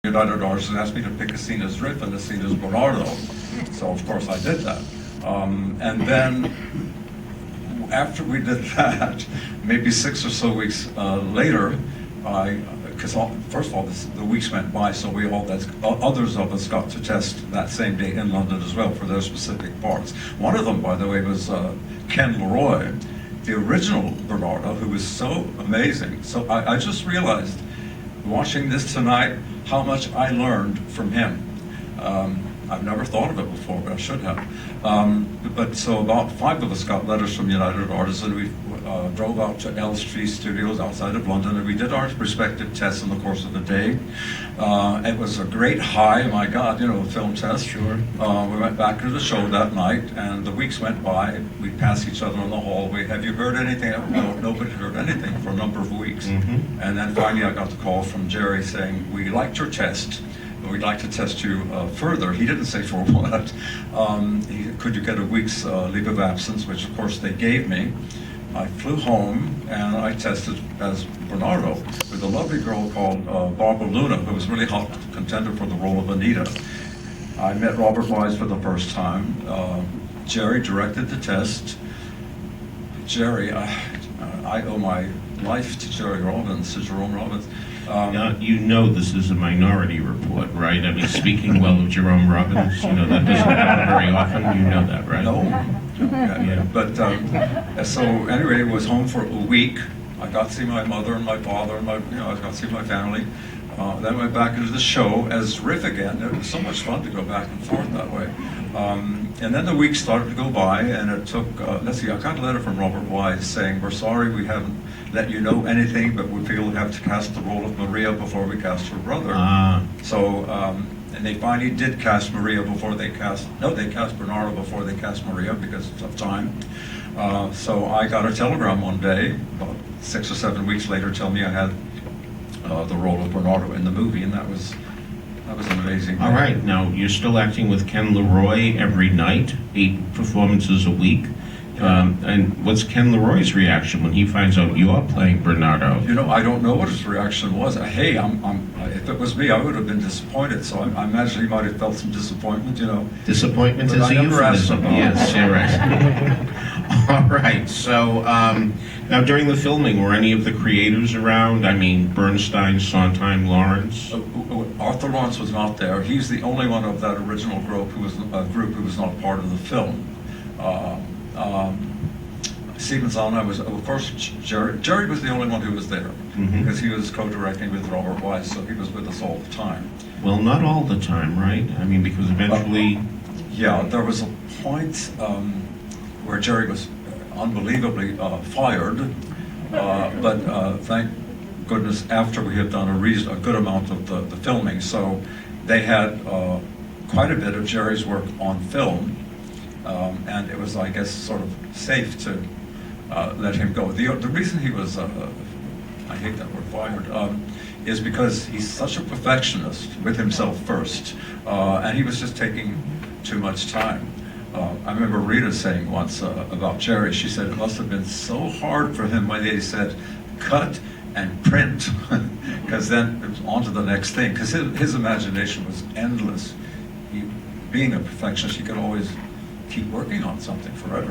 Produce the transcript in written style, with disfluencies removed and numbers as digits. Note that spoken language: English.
United Artists and asked me to pick a scene as Riff and a scene as Bernardo. So of course I did that. And then after we did that, maybe 6 or so weeks later, because first of all, the weeks went by, so others of us got to test that same day in London as well for their specific parts. One of them, by the way, was Ken Leroy, the original Bernardo, who was so amazing. So I just realized, watching this tonight, how much I learned from him. I've never thought of it before, but I should have. But so about 5 of us got letters from United Artists, and we drove out to Elstree Studios outside of London, and we did our respective tests in the course of the day. It was a great high, my God, film test. Sure. We went back to the show that night, and the weeks went by. We'd pass each other in the hallway. Have you heard anything? No, nobody heard anything for a number of weeks. Mm-hmm. And then finally I got the call from Jerry saying, we liked your test, but we'd like to test you further. He didn't say for what. Could you get a week's leave of absence, which of course they gave me. I flew home and I tested as Bernardo with a lovely girl called Barbara Luna, who was really hot contender for the role of Anita. I met Robert Wise for the first time. Jerry directed the test. Jerry, I owe my life to Jerome Robbins. You know this is a Minority Report, right? I mean, speaking well of Jerome Robbins, that doesn't happen very often. You know that, right? No. Yeah. But so anyway, I was home for a week. I got to see my mother and my father, and I got to see my family. Then went back into the show as Riff again. It was so much fun to go back and forth that way. And then the weeks started to go by, and it took, I got a letter from Robert Wise saying, we're sorry we haven't let you know anything, but we feel we have to cast the role of Maria before we cast her brother. So, and they finally did cast Maria before they cast Bernardo before they cast Maria because of time. So I got a telegram one day, about 6 or 7 weeks later, telling me I had the role of Bernardo in the movie, and that was an amazing thing. All right, now you're still acting with Ken Leroy every night, 8 performances a week. And what's Ken Leroy's reaction when he finds out you're playing Bernardo? I don't know what his reaction was. Hey, if it was me, I would have been disappointed. So I imagine he might have felt some disappointment, Disappointment But is a euphemism. Yes, you're right. All right, so now during the filming, were any of the creators around? I mean, Bernstein, Sondheim, Lawrence? Arthur Lawrence was not there. He's the only one of that original group who was not part of the film. Stephen Sondheim was, of course, Jerry was the only one who was there, because he was co-directing with Robert Wise, so he was with us all the time. Well, not all the time, right? I mean, because eventually... Yeah, there was a point where Jerry was unbelievably fired, but thank goodness after we had done a good amount of the filming, so they had quite a bit of Jerry's work on film, and it was, I guess, sort of safe to let him go. The reason he was, I hate that word, fired, is because he's such a perfectionist with himself first, and he was just taking too much time. I remember Rita saying once about Jerry, she said it must have been so hard for him when they said, cut and print, because then it was on to the next thing, because his imagination was endless. Being a perfectionist, he could always keep working on something forever.